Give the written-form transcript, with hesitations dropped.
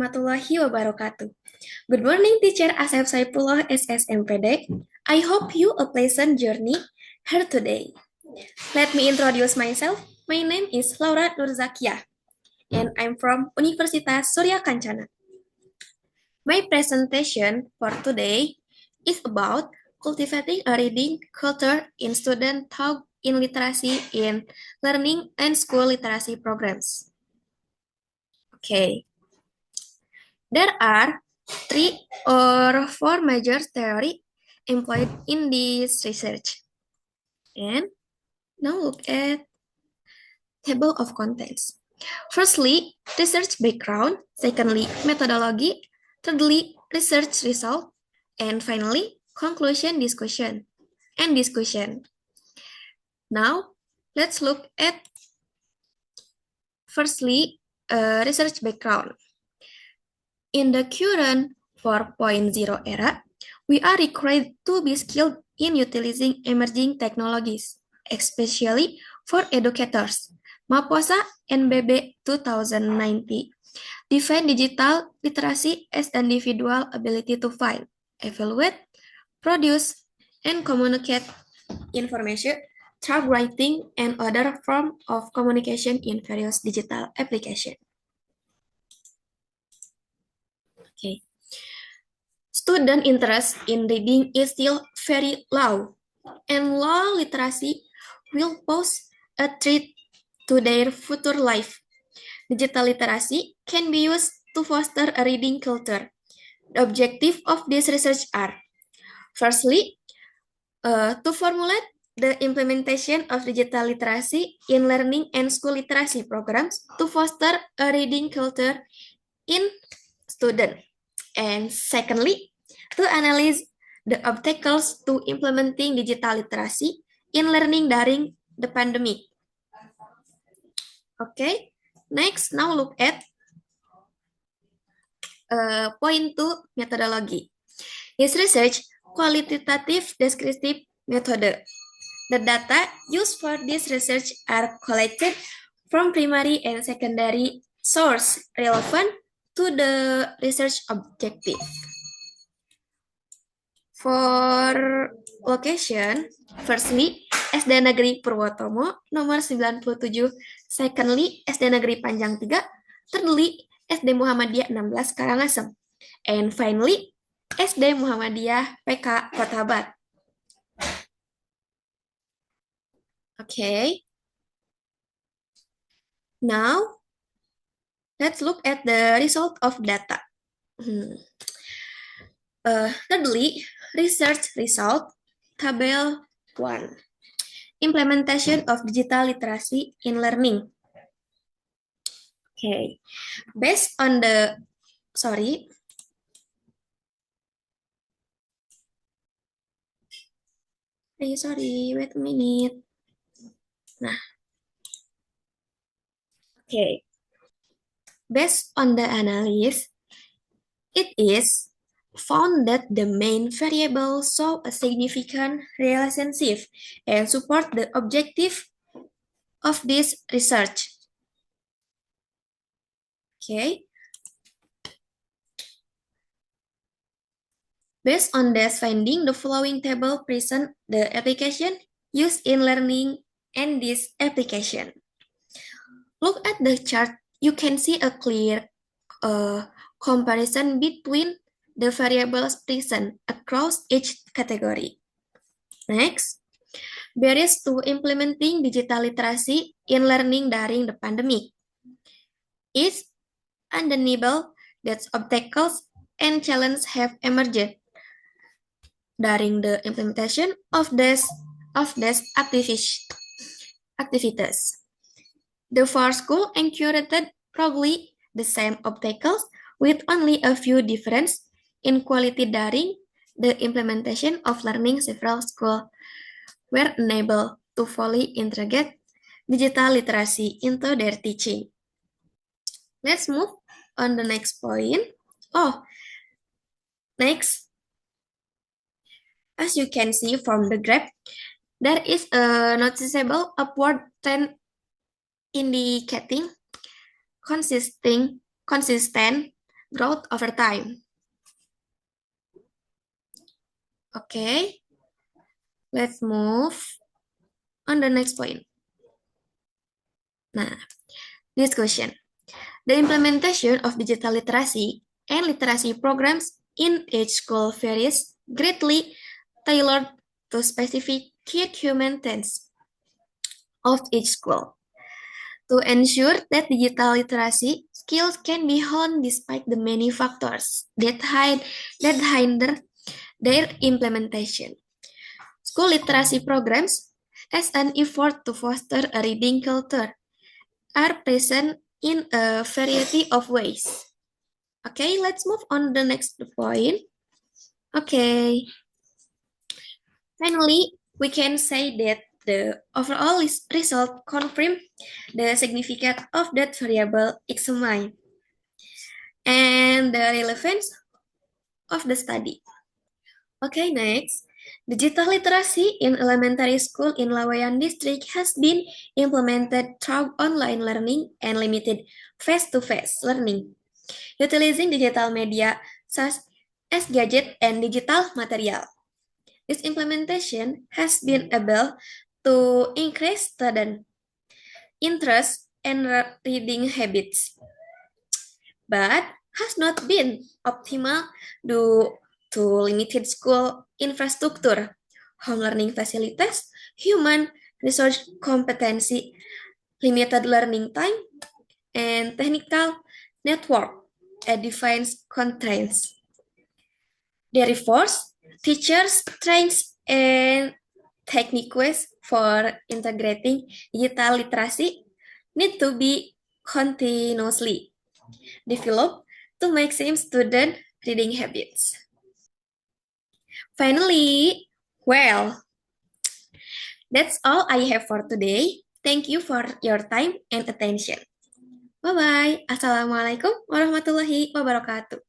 warahmatullahi wabarakatuh. Good morning, Teacher Asep Saipullah SSMPD. I hope you a pleasant journey here today. Let me introduce myself. My name is Laura Nurzakia, and I'm from Universitas Surya Kancana. My presentation for today is about cultivating a reading culture in student talk in literacy in learning and school literacy programs. Okay. There are 3 or 4 major theories employed in this research. And now look at table of contents. Firstly, research background. Secondly, methodology. Thirdly, research result. And finally, conclusion, discussion. Now, let's look at firstly, research background. In the current 4.0 era, we are required to be skilled in utilizing emerging technologies, especially for educators. MAPOSA NBB 2090 define digital literacy as individual ability to find, evaluate, produce, and communicate information through writing and other forms of communication in various digital applications. Okay. Student interest in reading is still very low, and low literacy will pose a threat to their future life. Digital literacy can be used to foster a reading culture. The objective of this research are, firstly, to formulate the implementation of digital literacy in learning and school literacy programs to foster a reading culture in students. And secondly, to analyze the obstacles to implementing digital literacy in learning during the pandemic. Okay, next, now look at point 2, methodology. This research, qualitative descriptive method. The data used for this research are collected from primary and secondary source relevant to the research objective. For location, firstly, SD Negeri Purwotomo, nomor 97. Secondly, SD Negeri Panjang 3. Thirdly, SD Muhammadiyah 16 Karangasem. And finally, SD Muhammadiyah PK Kotabat. Okay. Now, let's look at the result of data. Thirdly, research result, Table 1. Implementation of digital literacy in learning. Okay, based on the, sorry, wait a minute. Nah, okay. Based on the analysis, it is found that the main variable show a significant relationship and support the objective of this research. Okay. Based on this finding, the following table present the application used in learning and this application. Look at the chart. You can see a clear comparison between the variables present across each category. Next, barriers to implementing digital literacy in learning during the pandemic. It's undeniable that obstacles and challenges have emerged during the implementation of these activities. The four schools encountered probably the same obstacles with only a few differences in quality during the implementation of learning. Several schools were unable to fully integrate digital literacy into their teaching. Let's move on the next point. Next. As you can see from the graph, there is a noticeable upward trend indicating consistent growth over time. Okay, let's move on the next point. Nah, this question. The implementation of digital literacy and literacy programs in each school varies greatly, tailored to specific key human needs of each school. To ensure that digital literacy skills can be honed despite the many factors that hinder their implementation. School literacy programs, as an effort to foster a reading culture, are present in a variety of ways. Okay, let's move on to the next point. Okay, finally, we can say that the overall result confirm the significance of that variable examined and the relevance of the study. Okay, next. Digital literacy in elementary school in Laweyan District has been implemented through online learning and limited face-to-face learning, utilizing digital media such as gadget and digital material. This implementation has been able to increase student interest and reading habits, but has not been optimal due to limited school infrastructure, home learning facilities, human resource competency, limited learning time, and technical network at defined constraints. Therefore, teachers, trains, and techniques for integrating digital literacy need to be continuously developed to maximum student reading habits. Finally, well, that's all I have for today. Thank you for your time and attention. Bye-bye. Assalamualaikum warahmatullahi wabarakatuh.